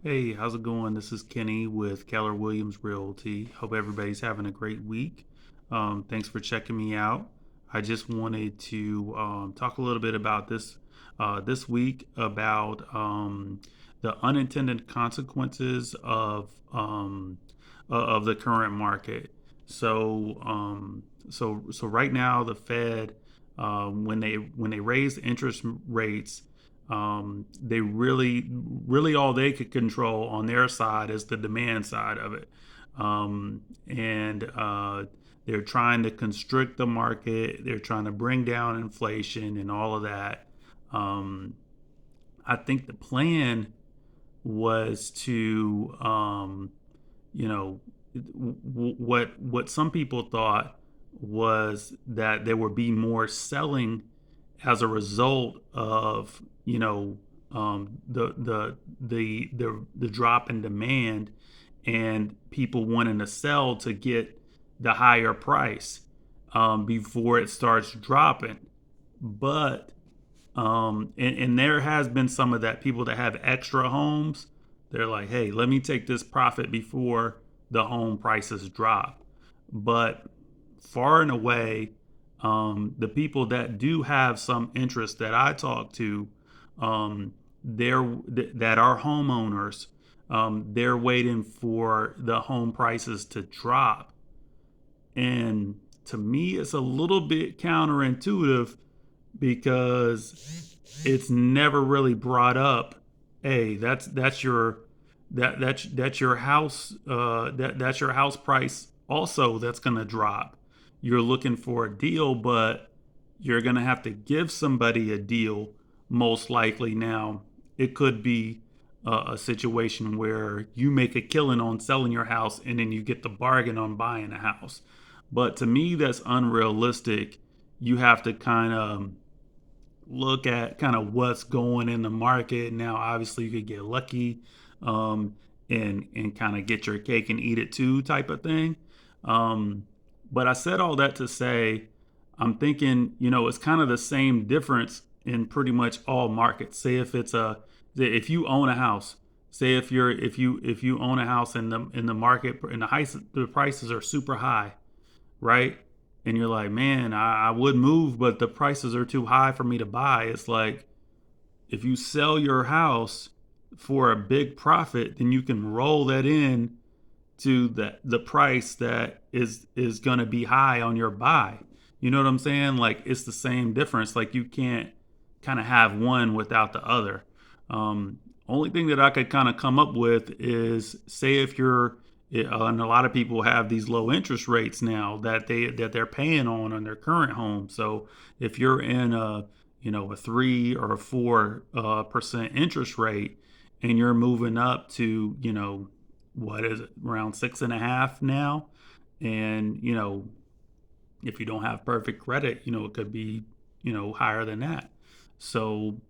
Hey, how's it going? This is Kenny with Keller Williams Realty. Hope everybody's having a great week. Thanks for checking me out. I just wanted to talk a little bit about this week about the unintended consequences of the current market. So right now the Fed, when they raise interest rates, they really all they could control on their side is the demand side of it, and they're trying to constrict the market. They're trying to bring down inflation and all of that. Um, I think the plan was to, you know, what some people thought was that there would be more selling as a result of the drop in demand and people wanting to sell to get the higher price before it starts dropping. But and there has been some of that. People that have extra homes, they're like, hey, let me take this profit before the home prices drop. But far and away, the people that do have some interest that I talk to, that are homeowners, they're waiting for the home prices to drop. And to me, it's a little bit counterintuitive because it's never really brought up. Hey, that's your house that's your house price also that's going to drop. You're looking for a deal, but you're going to have to give somebody a deal most likely. Now it could be a situation where you make a killing on selling your house and then you get the bargain on buying a house. But to me, that's unrealistic. You have to kind of look at kind of what's going in the market. Now, obviously, you could get lucky, um, and kind of get your cake and eat it too type of thing. But I said all that to say, I'm thinking, it's kind of the same difference in pretty much all markets. Say if you own a house, say if you own a house in the market in the prices are super high, right? And you're like, man, I would move, but the prices are too high for me to buy. It's like if you sell your house for a big profit, then you can roll that in to the price that is going to be high on your buy. You know what I'm saying? Like it's the same difference. Like you can't kind of have one without the other. Only thing that I could kind of come up with is say if you're and a lot of people have these low interest rates now that they're paying on their current home. So if you're in a 3 or 4% interest rate and you're moving up to what is it, around 6.5 now, and if you don't have perfect credit, it could be higher than that. So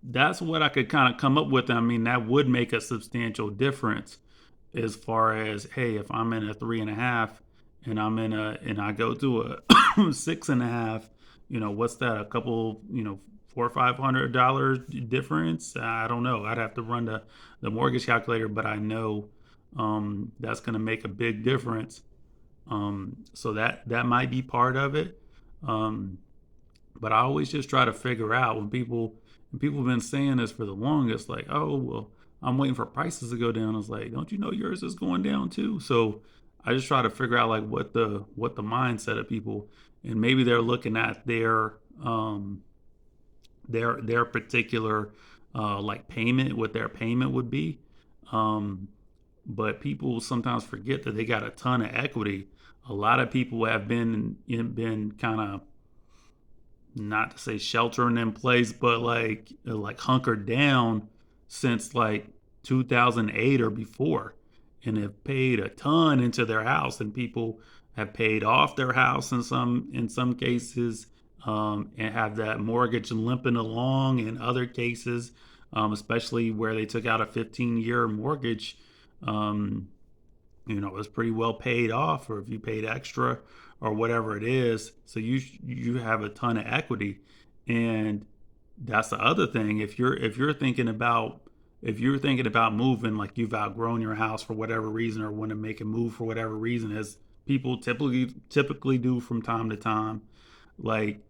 that's what I could kind of come up with. I mean, that would make a substantial difference as far as, hey, if I'm in a 3.5 and I go to a 6.5, what's that? A couple, $400 or $500 difference? I don't know. I'd have to run the mortgage calculator, but I know that's going to make a big difference. So that might be part of it. Um, but I always just try to figure out when people have been saying this for the longest, like, oh well, I'm waiting for prices to go down. I was like, don't you know yours is going down too? So I just try to figure out like what the mindset of people, and maybe they're looking at their particular like payment, what their payment would be. Um, but people sometimes forget that they got a ton of equity. A lot of people have been kind of, not to say sheltering in place, but like hunkered down since like 2008 or before, and have paid a ton into their house, and people have paid off their house in some cases, and have that mortgage limping along in other cases, especially where they took out a 15-year mortgage. Um, it was pretty well paid off, or if you paid extra or whatever it is. So you have a ton of equity, and that's the other thing. If you're thinking about if you're thinking about moving, like you've outgrown your house for whatever reason or want to make a move for whatever reason, as people typically do from time to time, like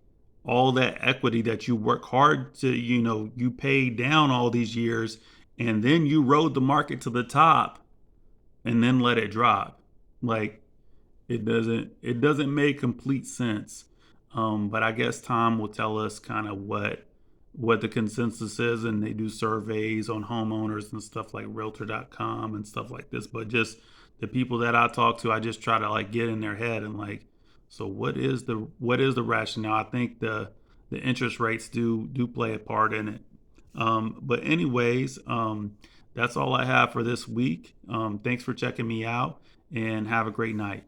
all that equity that you work hard to, you paid down all these years, and then you rode the market to the top and then let it drop. Like it doesn't make complete sense. But I guess time will tell us kind of what the consensus is, and they do surveys on homeowners and stuff like realtor.com and stuff like this. But just the people that I talk to, I just try to like get in their head and like, so what is the rationale? I think the interest rates do play a part in it. But anyways, that's all I have for this week. Thanks for checking me out, and have a great night.